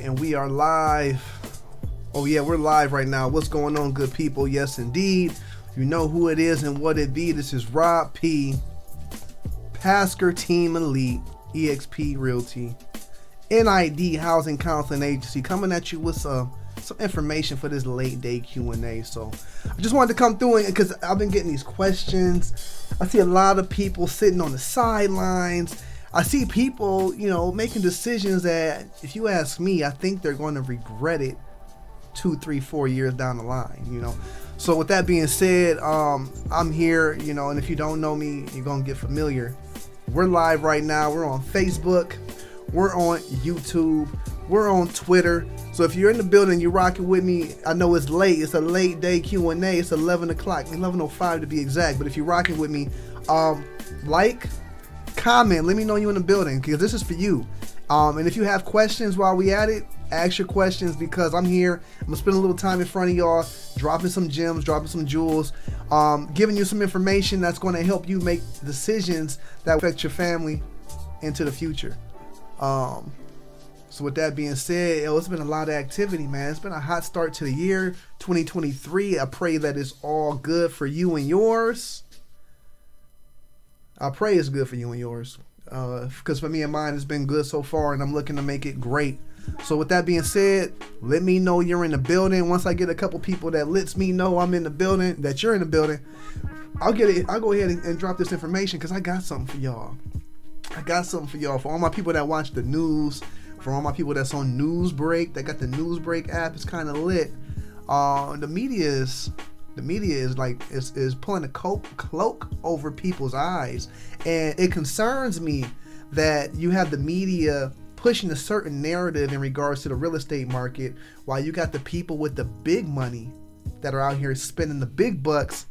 And we are live. Oh yeah, we're live right now. What's going on, good people? Yes indeed, you know who it is and what it be. This is Rob P, Pasker Team Elite, EXP Realty, NID Housing Counseling Agency, coming at you with some information for this late day Q&A. So I just wanted to come through it because I've been getting these questions. I see a lot of people sitting on the sidelines. I see people, making decisions that, if you ask me, I think they're going to regret it 2, 3, 4 years down the line, So with that being said, I'm here, and if you don't know me, you're going to get familiar. We're live right now. We're on Facebook. We're on YouTube. We're on Twitter. So if you're in the building, you're rocking with me. I know it's late. It's a late day Q&A. It's 11 o'clock, 11:05 to be exact. But if you're rocking with me, comment, let me know you in the building, because this is for you. And if you have questions while we at it, ask your questions, because I'm here. I'm gonna spend a little time in front of y'all, dropping some gems, dropping some jewels, giving you some information that's going to help you make decisions that affect your family into the future. So with that being said, it's been a lot of activity, man. It's been a hot start to the year 2023. I pray that it's all good for you and yours. I pray it's good for you and yours, because for me and mine, it's been good so far, and I'm looking to make it great. So with that being said, let me know you're in the building. Once I get a couple people that lets me know I'm in the building, that you're in the building, I'll go ahead and drop this information, because I got something for y'all. For all my people that watch the news, for all my people that's on Newsbreak, that got the Newsbreak app. It's kind of lit. The media is pulling a cloak over people's eyes, and it concerns me that you have the media pushing a certain narrative in regards to the real estate market, while you got the people with the big money that are out here spending the big bucks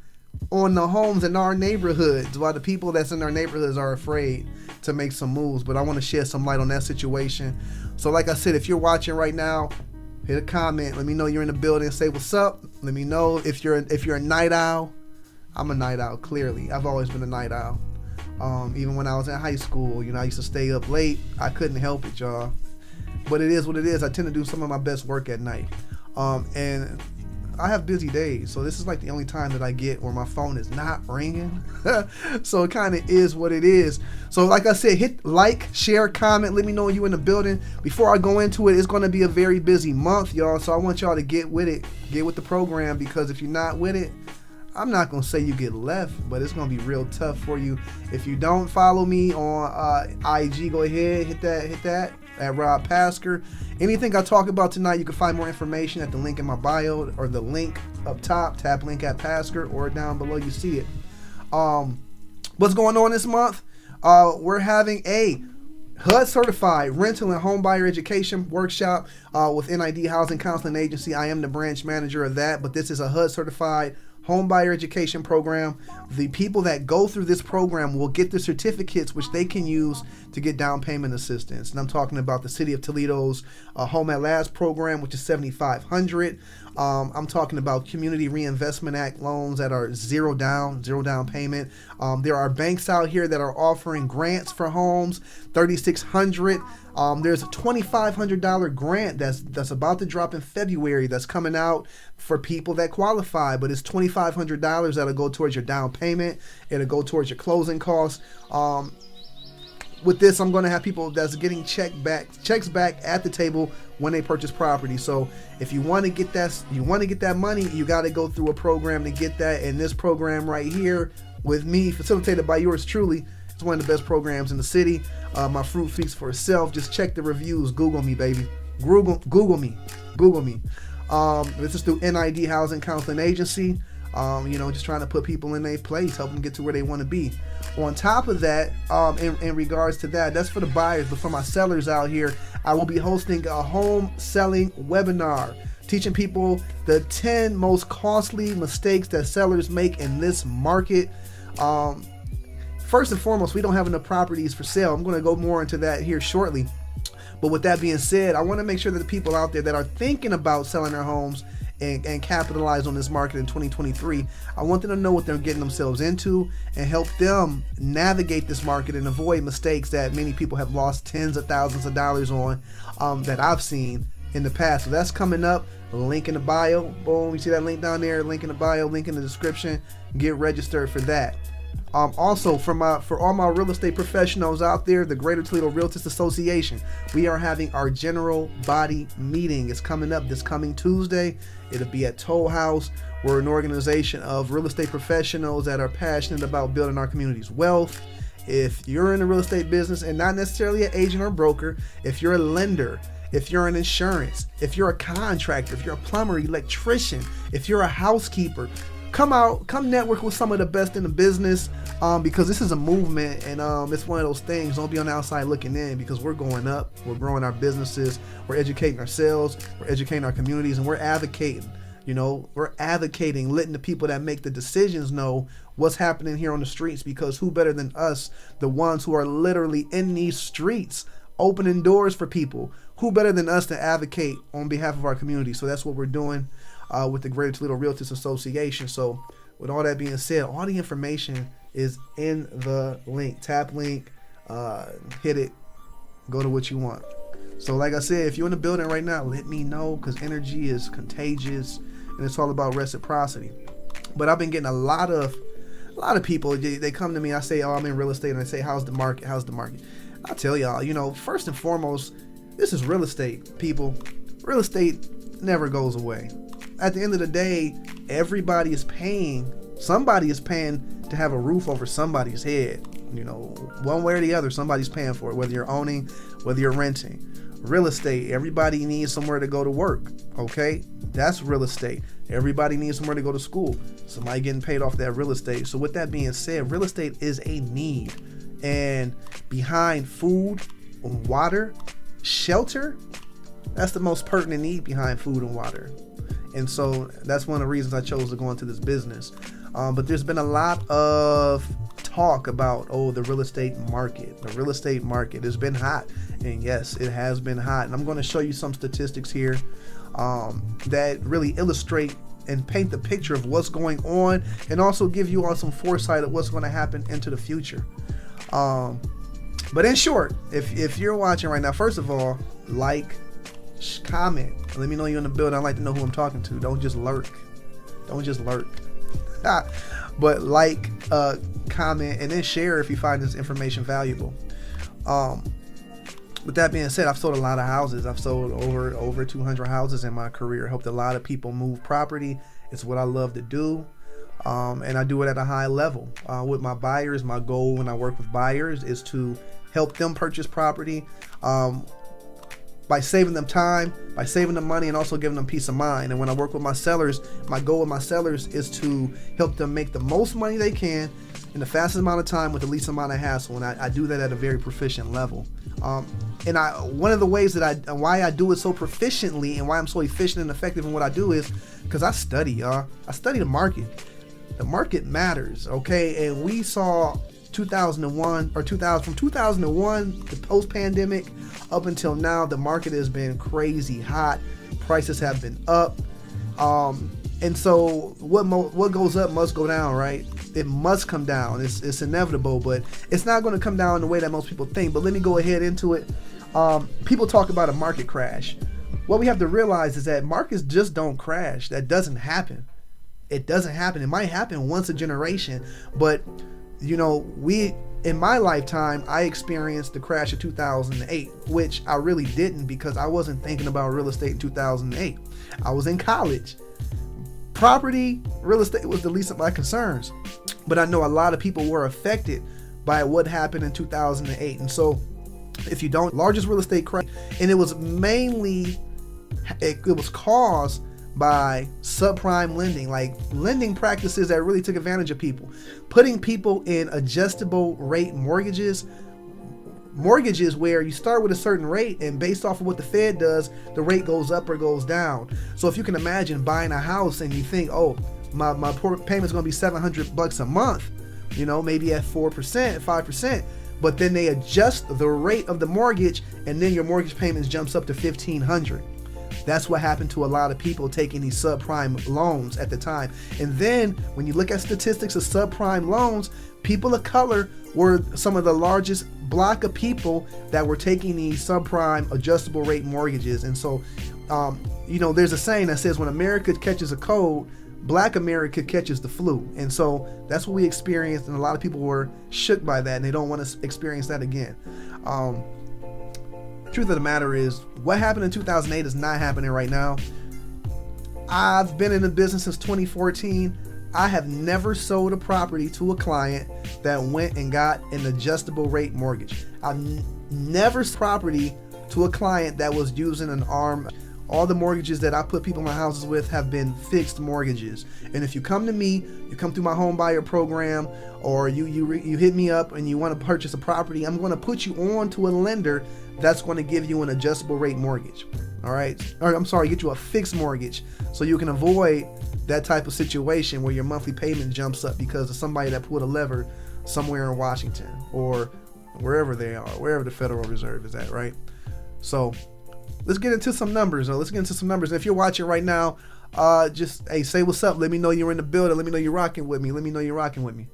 on the homes in our neighborhoods, while the people that's in our neighborhoods are afraid to make some moves. But I want to shed some light on that situation. So like I said, if you're watching right now, hit a comment. Let me know you're in the building. Say what's up. Let me know if you're a night owl. I'm a night owl, clearly. I've always been a night owl. Even when I was in high school, I used to stay up late. I couldn't help it, y'all. But it is what it is. I tend to do some of my best work at night. And I have busy days, so this is like the only time that I get where my phone is not ringing. So it kind of is what it is. So like I said, hit like, share, comment, let me know you in the building. Before I go into it, it's going to be a very busy month, y'all, so I want y'all to get with it, get with the program, because if you're not with it, I'm not going to say you get left, but it's going to be real tough for you. If you don't follow me on IG, go ahead, hit that at Rob Pasker. Anything I talk about tonight, you can find more information at the link in my bio, or the link up top. Tap link at Pasker, or down below you see it. What's going on this month? We're having a HUD certified rental and home buyer education workshop with NID Housing Counseling Agency. I am the branch manager of that, but this is a HUD certified home buyer education program. The people that go through this program will get the certificates, which they can use to get down payment assistance. And I'm talking about the City of Toledo's Home at Last program, which is $7,500. I'm talking about Community Reinvestment Act loans that are zero down payment. There are banks out here that are offering grants for homes, $3,600. There's a $2,500 grant that's about to drop in February that's coming out for people that qualify, but it's $2,500 that'll go towards your down payment. It'll go towards your closing costs. With this, I'm going to have people that's getting checks back at the table when they purchase property. So if you want to get that money, you got to go through a program to get that. And this program right here with me, facilitated by yours truly, it's one of the best programs in the city. My fruit speaks for itself. Just check the reviews. Google me, baby. Google me. This is through NID Housing Counseling Agency. Just trying to put people in their place, help them get to where they want to be. On top of that, in regards to that, that's for the buyers, but for my sellers out here, I will be hosting a home selling webinar, teaching people the 10 most costly mistakes that sellers make in this market. First and foremost, we don't have enough properties for sale. I'm going to go more into that here shortly. But with that being said, I want to make sure that the people out there that are thinking about selling their homes and capitalize on this market in 2023, I want them to know what they're getting themselves into and help them navigate this market and avoid mistakes that many people have lost tens of thousands of dollars on, that I've seen in the past. So that's coming up. Link in the bio. Boom, you see that link down there? Link in the bio, link in the description. Get registered for that. Also, for all my real estate professionals out there, the Greater Toledo Realtors Association, we are having our general body meeting. It's coming up this coming Tuesday. It'll be at Toll House. We're an organization of real estate professionals that are passionate about building our community's wealth. If you're in the real estate business and not necessarily an agent or broker, if you're a lender, if you're an insurance, if you're a contractor, if you're a plumber, electrician, if you're a housekeeper, come out, come network with some of the best in the business, because this is a movement, and it's one of those things. Don't be on the outside looking in, because we're going up, we're growing our businesses, we're educating ourselves, we're educating our communities, and we're advocating. We're advocating, letting the people that make the decisions know what's happening here on the streets, because who better than us, the ones who are literally in these streets, opening doors for people, who better than us to advocate on behalf of our community? So that's what we're doing with the Greater Toledo Realtors Association. So with all that being said, all the information is in the link. Tap link, hit it, go to what you want. So like I said, if you're in the building right now, let me know, because energy is contagious and it's all about reciprocity. But I've been getting a lot of people, they come to me, I say, I'm in real estate, and I say, how's the market? I tell y'all, first and foremost, this is real estate, people. Real estate never goes away. At the end of the day, somebody is paying to have a roof over somebody's head. One way or the other, somebody's paying for it, whether you're owning, whether you're renting. Real estate, everybody needs somewhere to go to work, okay? That's real estate. Everybody needs somewhere to go to school. Somebody getting paid off that real estate. So with that being said, real estate is a need. And behind food, water, shelter, that's the most pertinent need behind food and water. And so that's one of the reasons I chose to go into this business. But there's been a lot of talk about, the real estate market. The real estate market has been hot. And yes, it has been hot. And I'm going to show you some statistics here that really illustrate and paint the picture of what's going on, and also give you all some foresight of what's going to happen into the future. But in short, if you're watching right now, first of all, like, comment, let me know you're in the building. I'd like to know who I'm talking to. Don't just lurk. But like, comment, and then share if you find this information valuable. With that being said, I've sold a lot of houses. I've sold over 200 houses in my career. Helped a lot of people move property. It's what I love to do. And I do it at a high level. With my buyers, my goal when I work with buyers is to help them purchase property by saving them time, by saving them money, and also giving them peace of mind. And when I work with my sellers, my goal with my sellers is to help them make the most money they can in the fastest amount of time with the least amount of hassle. And I do that at a very proficient level. And one of the ways why I do it so proficiently and why I'm so efficient and effective in what I do is because I study, y'all. I study the market. The market matters, okay? And we saw 2001 from 2001 to post-pandemic up until now, the market has been crazy hot. Prices have been up. And so what goes up must go down, right? It must come down. It's inevitable, but it's not going to come down the way that most people think. But let me go ahead into it. People talk about a market crash. What we have to realize is that markets just don't crash. That doesn't happen. It doesn't happen. It might happen once a generation, but in my lifetime, I experienced the crash of 2008, which I really didn't, because I wasn't thinking about real estate in 2008. I was in college. Property, real estate was the least of my concerns, but I know a lot of people were affected by what happened in 2008. And so if you don't, largest real estate crash, and it was caused by subprime lending, like lending practices that really took advantage of people, putting people in adjustable rate mortgages where you start with a certain rate, and based off of what the Fed does, the rate goes up or goes down. So if you can imagine buying a house and you think, my payment's gonna be $700 a month, maybe at 4%, 5%, but then they adjust the rate of the mortgage, and then your mortgage payments jumps up to $1,500. That's what happened to a lot of people taking these subprime loans at the time. And then when you look at statistics of subprime loans, people of color were some of the largest block of people that were taking these subprime adjustable rate mortgages. And so, there's a saying that says when America catches a cold, Black America catches the flu. And so that's what we experienced, and a lot of people were shook by that, and they don't want to experience that again. Truth of the matter is, what happened in 2008 is not happening right now. I've been in the business since 2014. I have never sold a property to a client that went and got an adjustable rate mortgage. I've never sold property to a client that was using an ARM. All the mortgages that I put people in my houses with have been fixed mortgages. And if you come to me, you come through my home buyer program, or you hit me up and you want to purchase a property, I'm going to put you on to a lender that's going to give you an adjustable rate mortgage. All right. Or I'm sorry, get you a fixed mortgage so you can avoid that type of situation where your monthly payment jumps up because of somebody that pulled a lever somewhere in Washington or wherever they are, wherever the Federal Reserve is at, right? So let's get into some numbers. And if you're watching right now, just say what's up. Let me know you're in the building. Let me know you're rocking with me.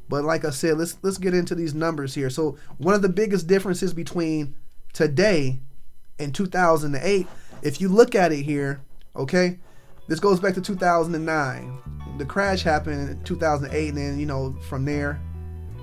But like I said, let's get into these numbers here. So one of the biggest differences between today and 2008, if you look at it here, okay, this goes back to 2009. The crash happened in 2008, and then, from there,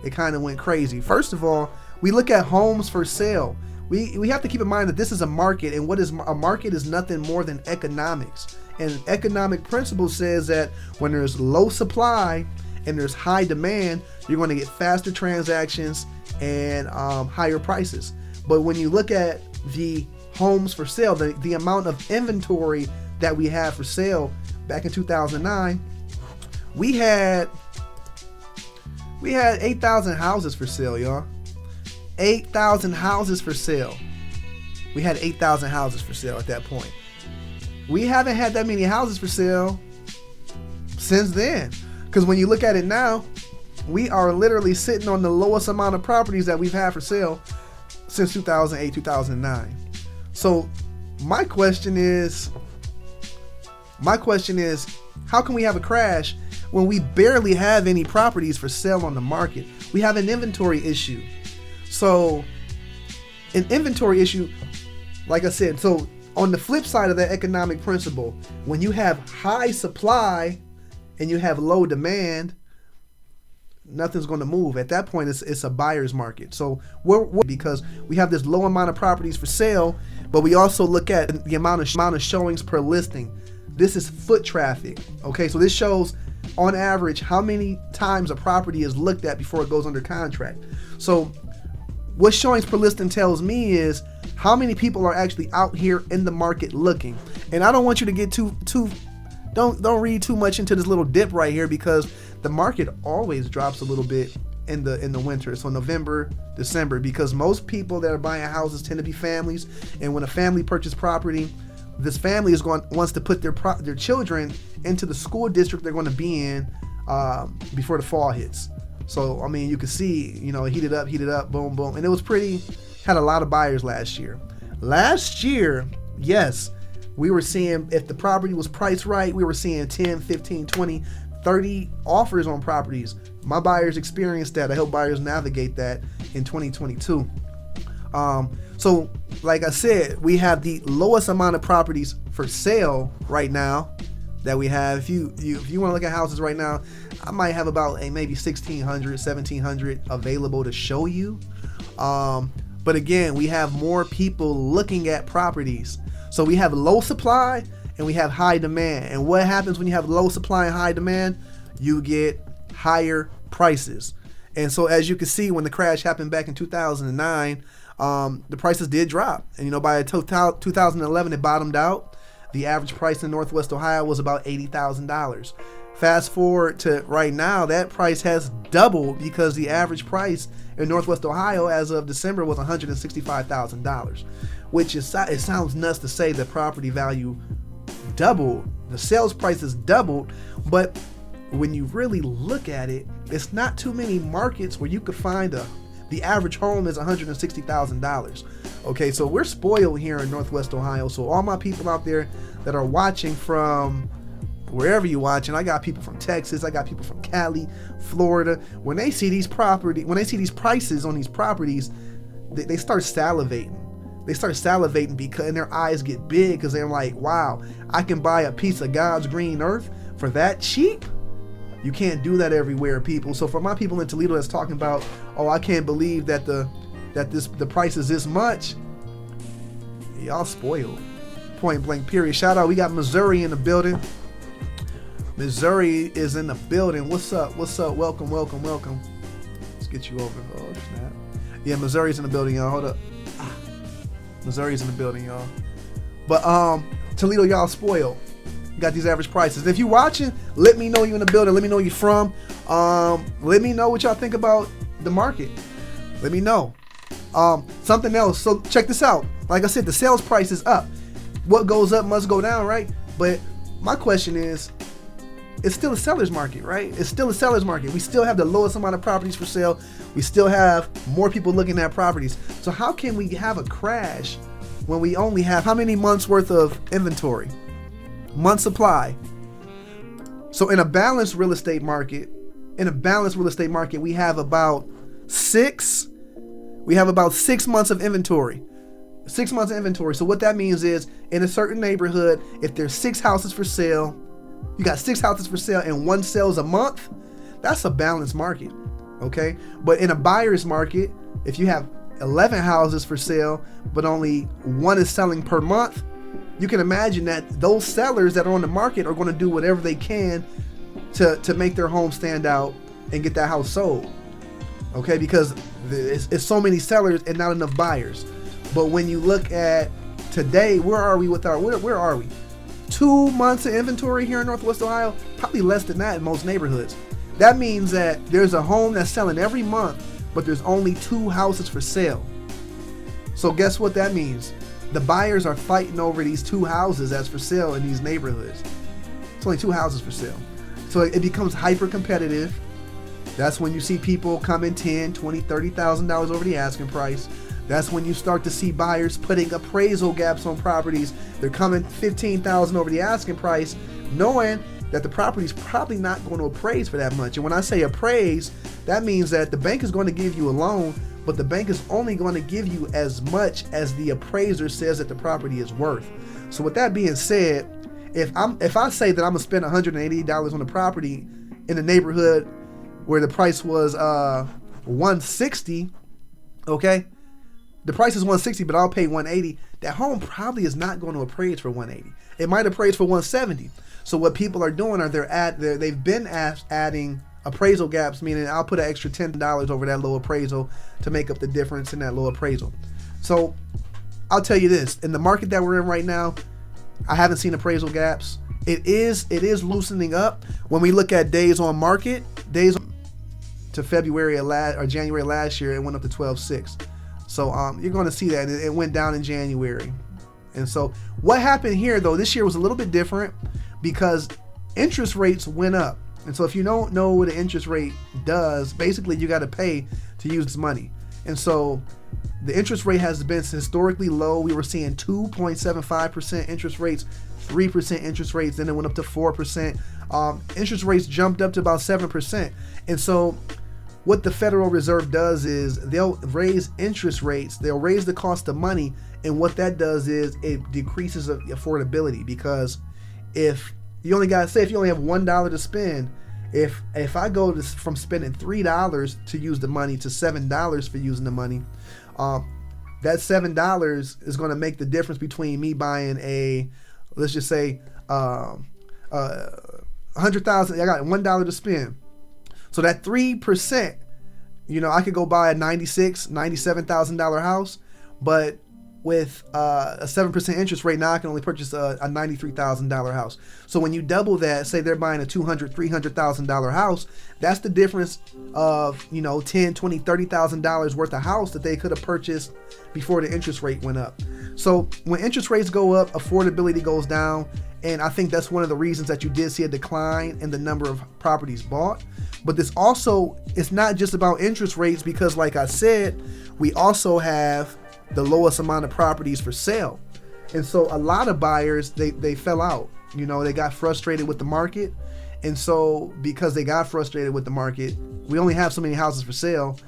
it kind of went crazy. First of all, we look at homes for sale. We have to keep in mind that this is a market, and what is a market is nothing more than economics. And economic principle says that when there's low supply and there's high demand, you're going to get faster transactions and higher prices. But when you look at the homes for sale, the amount of inventory that we had for sale back in 2009, we had 8,000 houses for sale, y'all. 8,000 houses for sale. We had 8,000 houses for sale at that point. We haven't had that many houses for sale since then. Because when you look at it now, we are literally sitting on the lowest amount of properties that we've had for sale since 2008, 2009. So my question is, how can we have a crash when we barely have any properties for sale on the market? We have an inventory issue. So an inventory issue, like I said, so on the flip side of that economic principle, when you have high supply and you have low demand, nothing's going to move. At that point, it's a buyer's market. So we're because we have this low amount of properties for sale, but we also look at the amount of showings per listing. This is foot traffic. Okay, so this shows on average how many times a property is looked at before it goes under contract. So what showings per listing tells me is how many people are actually out here in the market looking. And I don't want you to get don't read too much into this little dip right here, because the market always drops a little bit in the winter. So November, December, because most people that are buying houses tend to be families, and when a family purchases property, this family wants to put their children into the school district they're going to be in before the fall hits. So I mean, you can see, heated up, boom, boom, and it was had a lot of buyers last year. Last year, yes, we were seeing, if the property was priced right, we were seeing 10, 15, 20, 30 offers on properties. My buyers experienced that. I help buyers navigate that in 2022. So like I said, we have the lowest amount of properties for sale right now that we have. If you want to look at houses right now, I might have about maybe 1,600, 1,700 available to show you. But again, we have more people looking at properties. So we have low supply and we have high demand. And what happens when you have low supply and high demand? You get higher prices. And so as you can see, when the crash happened back in 2009, the prices did drop. And by 2011, it bottomed out. The average price in Northwest Ohio was about $80,000. Fast forward to right now, that price has doubled, because the average price in Northwest Ohio as of December was $165,000, which it sounds nuts to say the property value doubled, the sales prices doubled, but when you really look at it, it's not too many markets where you could find the average home is $160,000. Okay, so we're spoiled here in Northwest Ohio. So all my people out there that are watching from wherever you're watching, I got people from Texas, I got people from Cali, Florida. When they see these prices on these properties, they start salivating. They start salivating because, and their eyes get big because they're like, wow, I can buy a piece of God's green earth for that cheap? You can't do that everywhere, people. So for my people in Toledo that's talking about, oh, I can't believe that the price is this much, y'all spoiled. Point blank, period. Shout out, we got Missouri in the building. Missouri is in the building. What's up? What's up? Welcome, welcome, welcome. Let's get you over. Oh, snap. Yeah, Missouri's in the building, y'all. Hold up. Missouri's in the building, y'all. But Toledo, y'all spoiled. You got these average prices. If you're watching, let me know you in the building. Let me know where you're from. Let me know what y'all think about the market. Let me know. Something else. So check this out. Like I said, the sales price is up. What goes up must go down, right? But my question is, it's still a seller's market, right? It's still a seller's market. We still have the lowest amount of properties for sale. We still have more people looking at properties. So how can we have a crash when we only have how many months worth of inventory? Month supply. So in a balanced real estate market, we have about 6 months of inventory. 6 months of inventory. So what that means is, in a certain neighborhood, if there's 6 houses for sale, you got 6 houses for sale and 1 sells a month, that's a balanced market, okay? But in a buyer's market, if you have 11 houses for sale, but only 1 is selling per month, you can imagine that those sellers that are on the market are going to do whatever they can to make their home stand out and get that house sold, okay? Because it's so many sellers and not enough buyers. But when you look at today, where are we with our, where are we? 2 months of inventory here in Northwest Ohio, probably less than that in most neighborhoods. That means that there's a home that's selling every month, but there's only 2 houses for sale. So guess what that means? The buyers are fighting over these 2 houses that's for sale in these neighborhoods. It's only 2 houses for sale. So it becomes hyper competitive. That's when you see people coming $10,000, $20,000, $30,000 over the asking price. That's when you start to see buyers putting appraisal gaps on properties. They're coming $15,000 over the asking price, knowing that the property's probably not going to appraise for that much. And when I say appraise, that means that the bank is going to give you a loan, but the bank is only going to give you as much as the appraiser says that the property is worth. So with that being said, if I say that I'm gonna spend $180 on a property in a neighborhood where the price was $160, okay? The price is $160, but I'll pay $180. That home probably is not going to appraise for $180. It might appraise for $170. So what people are doing are they've been adding appraisal gaps, meaning I'll put an extra $10 over that low appraisal to make up the difference in that low appraisal. So I'll tell you this, in the market that we're in right now, I haven't seen appraisal gaps. It is loosening up. When we look at days on market, days to February or January last year, it went up to 12.6. So you're going to see that it went down in January. And so what happened here, though, this year was a little bit different because interest rates went up. And so if you don't know what an interest rate does, basically you got to pay to use this money. And so the interest rate has been historically low. We were seeing 2.75% interest rates, 3% interest rates, then it went up to 4%. Interest rates jumped up to about 7%. And so what the Federal Reserve does is they'll raise interest rates, they'll raise the cost of money, and what that does is it decreases the affordability, because if you only have $1 to spend, if I go from spending $3 to use the money to $7 for using the money, that $7 is going to make the difference between me buying let's just say $100,000. I got $1 to spend. So that 3%, I could go buy a $96,000, $97,000 house, but with a 7% interest rate, now I can only purchase a $93,000 house. So when you double that, say they're buying a $200,000, $300,000 house, that's the difference of, $10,000, $20,000, $30,000 worth of house that they could have purchased before the interest rate went up. So when interest rates go up, affordability goes down. And I think that's one of the reasons that you did see a decline in the number of properties bought. But it's not just about interest rates, because like I said, we also have the lowest amount of properties for sale. And so a lot of buyers, they fell out. They got frustrated with the market. And so because they got frustrated with the market, we only have so many houses for sale.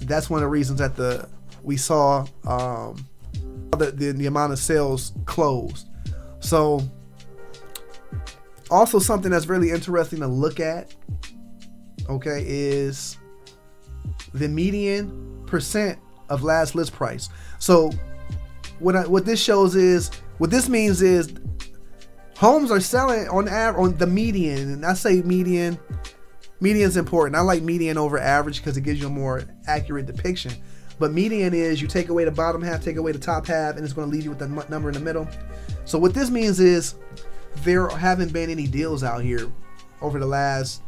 That's one of the reasons that the we saw the amount of sales closed. So also something that's really interesting to look at, okay, is the median percent of last list price. So what this means is homes are selling on the median, and I say median's important. I like median over average because it gives you a more accurate depiction. But median is you take away the bottom half, take away the top half, and it's going to leave you with the number in the middle. So what this means is there haven't been any deals out here over the last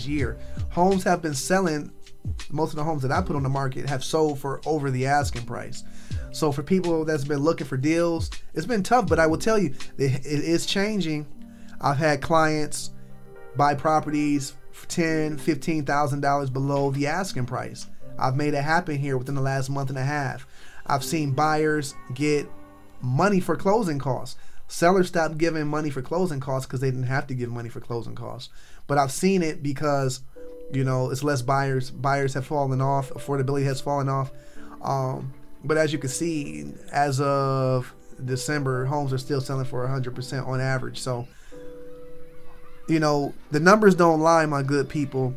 year. Homes have been selling. Most of the homes that I put on the market have sold for over the asking price. So for people that's been looking for deals, it's been tough, but I will tell you, it is changing. I've had clients buy properties for $10,000, $15,000 below the asking price. I've made it happen here within the last month and a half. I've seen buyers get money for closing costs. Sellers stopped giving money for closing costs because they didn't have to give money for closing costs. But I've seen it because, it's less buyers. Buyers have fallen off. Affordability has fallen off. But as you can see, as of December, homes are still selling for 100% on average. So, the numbers don't lie, my good people.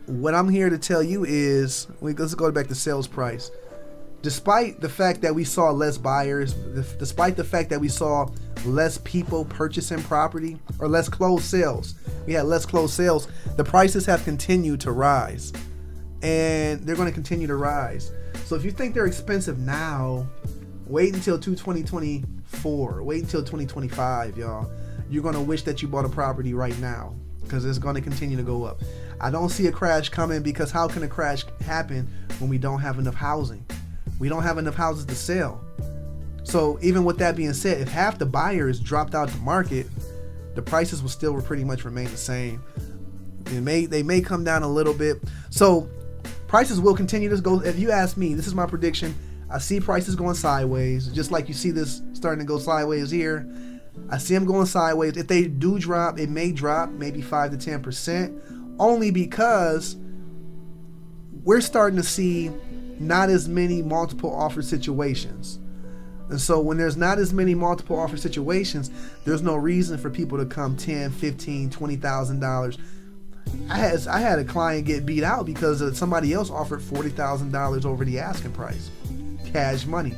What I'm here to tell you is, let's go back to sales price. Despite the fact that we saw less buyers, despite the fact that we saw less people purchasing property or less closed sales, we had less closed sales, the prices have continued to rise. And they're going to continue to rise. So if you think they're expensive now, wait until 2024. Wait until 2025, y'all. You're going to wish that you bought a property right now because it's going to continue to go up. I don't see a crash coming because how can a crash happen when we don't have enough housing? We don't have enough houses to sell. So even with that being said, if half the buyers dropped out the market, the prices will still pretty much remain the same. They may come down a little bit. So prices will continue to go. If you ask me, this is my prediction. I see prices going sideways, just like you see this starting to go sideways here. I see them going sideways. If they do drop, it may drop maybe 5 to 10%, only because we're starting to see not as many multiple offer situations. And so when there's not as many multiple offer situations, there's no reason for people to come $10,000, $15,000, $20,000. I had a client get beat out because somebody else offered $40,000 over the asking price, cash money.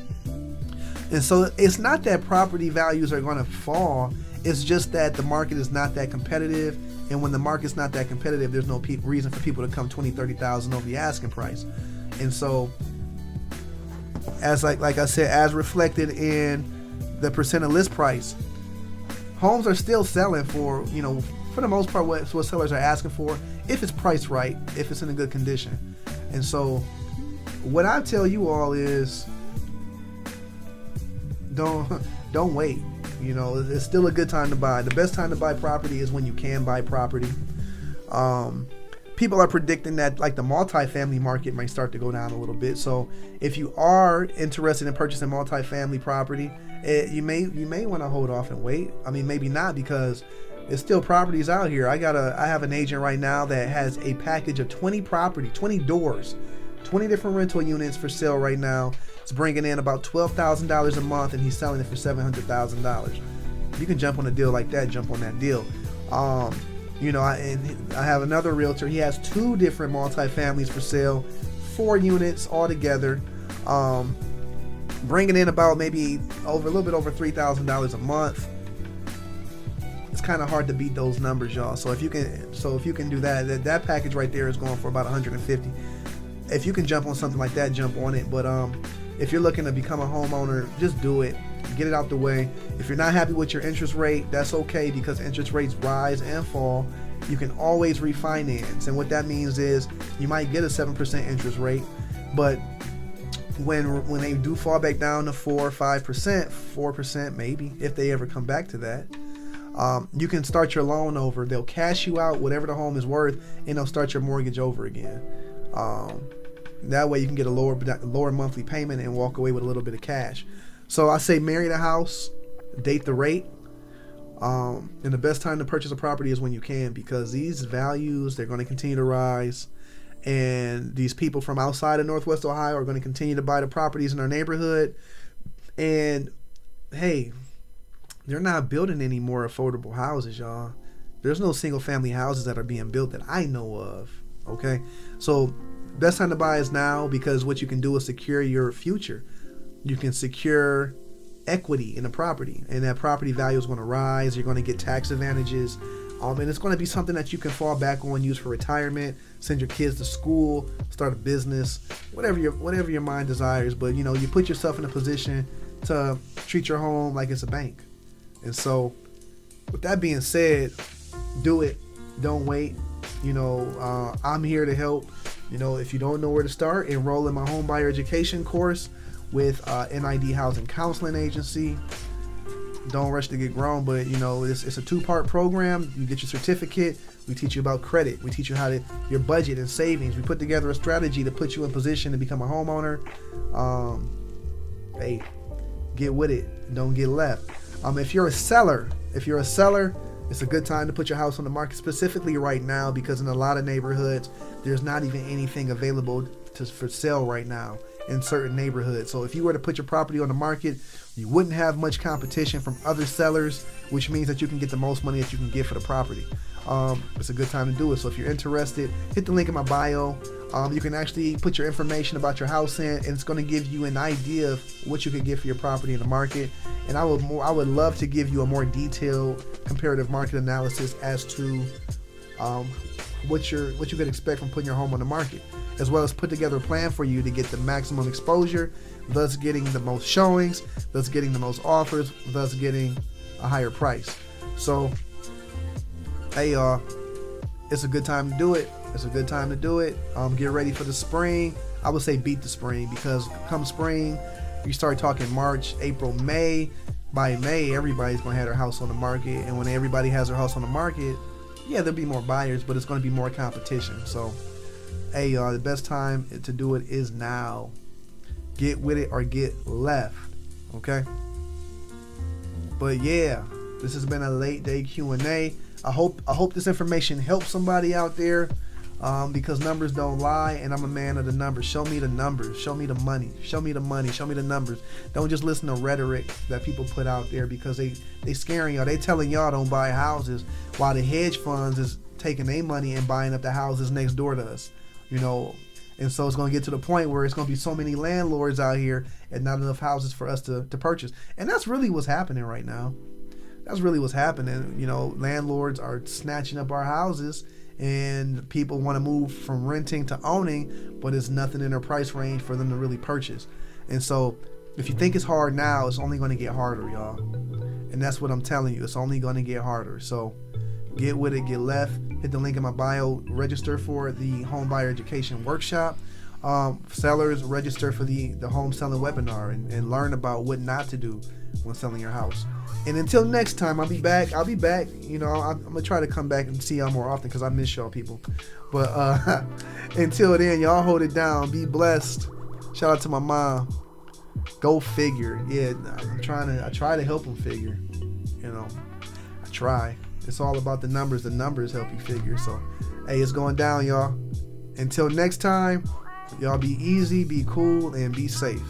And so it's not that property values are going to fall. It's just that the market is not that competitive. And when the market's not that competitive, there's no reason for people to come $20,000, $30,000 over the asking price. And so, as like I said, as reflected in the percent of list price, homes are still selling for, for the most part, what sellers are asking for, if it's priced right, if it's in a good condition. And so, what I tell you all is, don't wait. It's still a good time to buy. The best time to buy property is when you can buy property. People are predicting that like the multifamily market might start to go down a little bit. So if you are interested in purchasing multifamily property, you may want to hold off and wait. I mean, maybe not, because there's still properties out here. I have an agent right now that has a package of 20 doors, 20 different rental units for sale right now. It's bringing in about $12,000 a month, and he's selling it for $700,000. You can jump on a deal like that. Jump on that deal. I have another realtor. He has 2 different multifamilies for sale, 4 units altogether, bringing in about maybe a little bit over $3,000 a month. It's kind of hard to beat those numbers, y'all. So if you can do that package right there is going for about $150. If you can jump on something like that, jump on it. But if you're looking to become a homeowner, just do it. Get it out the way. If you're not happy with your interest rate, that's okay, because interest rates rise and fall. You can always refinance. And what that means is you might get a 7% interest rate, but when they do fall back down to 4 or 5%, 4% maybe, if they ever come back to that, you can start your loan over. They'll cash you out whatever the home is worth, and they'll start your mortgage over again. That way you can get a lower monthly payment and walk away with a little bit of cash. So I say marry the house, date the rate. And the best time to purchase a property is when you can, because these values, they're going to continue to rise. And these people from outside of Northwest Ohio are going to continue to buy the properties in our neighborhood. And hey, they're not building any more affordable houses, y'all. There's no single family houses that are being built that I know of. Okay, so best time to buy is now, because what you can do is secure your future. You can secure equity in the property, and that property value is going to rise. You're going to get tax advantages, and it's going to be something that you can fall back on, use for retirement, send your kids to school, start a business, whatever your mind desires. But you put yourself in a position to treat your home like it's a bank. And so, with that being said, do it. Don't wait. I'm here to help. If you don't know where to start, enroll in my home buyer education course with NID Housing Counseling Agency. Don't rush to get grown, but it's a 2-part program. You get your certificate. We teach you about credit. We teach you your budget and savings. We put together a strategy to put you in position to become a homeowner. Hey, get with it. Don't get left. If you're a seller, it's a good time to put your house on the market, specifically right now, because in a lot of neighborhoods, there's not even anything available for sale right now in certain neighborhoods. So if you were to put your property on the market, you wouldn't have much competition from other sellers, which means that you can get the most money that you can get for the property. It's a good time to do it. So if you're interested, hit the link in my bio. You can actually put your information about your house in, and it's going to give you an idea of what you could get for your property in the market. And I would love to give you a more detailed comparative market analysis as to what you could expect from putting your home on the market, as well as put together a plan for you to get the maximum exposure, thus getting the most showings, thus getting the most offers, thus getting a higher price. So, hey y'all, it's a good time to do it. Get ready for the spring. I would say beat the spring, because come spring, you start talking March, April, May. By May, everybody's going to have their house on the market. And when everybody has their house on the market, yeah, there'll be more buyers, but it's going to be more competition. So, hey, y'all, the best time to do it is now. Get with it or get left, okay? But yeah, this has been a late day Q&A. I hope this information helps somebody out there, because numbers don't lie, and I'm a man of the numbers. Show me the numbers. Show me the money. Show me the money. Show me the numbers. Don't just listen to rhetoric that people put out there, because they scaring y'all. They telling y'all don't buy houses, while the hedge funds is taking their money and buying up the houses next door to us. And so it's going to get to the point where it's going to be so many landlords out here and not enough houses for us to purchase. And that's really what's happening right now. That's really what's happening. Landlords are snatching up our houses, and people want to move from renting to owning, but it's nothing in their price range for them to really purchase. And so if you think it's hard now, it's only going to get harder, y'all. And that's what I'm telling you. It's only going to get harder. So get with it, get left. Hit the link in my bio. Register for the home buyer education workshop. Sellers, register for the home selling webinar and learn about what not to do when selling your house. And until next time, I'll be back. I'm going to try to come back and see y'all more often, because I miss y'all people. But until then, y'all hold it down. Be blessed. Shout out to my mom. Go figure. Yeah, I try to help them figure. I try. It's all about the numbers. The numbers help you figure. So, hey, it's going down, y'all. Until next time, y'all be easy, be cool, and be safe.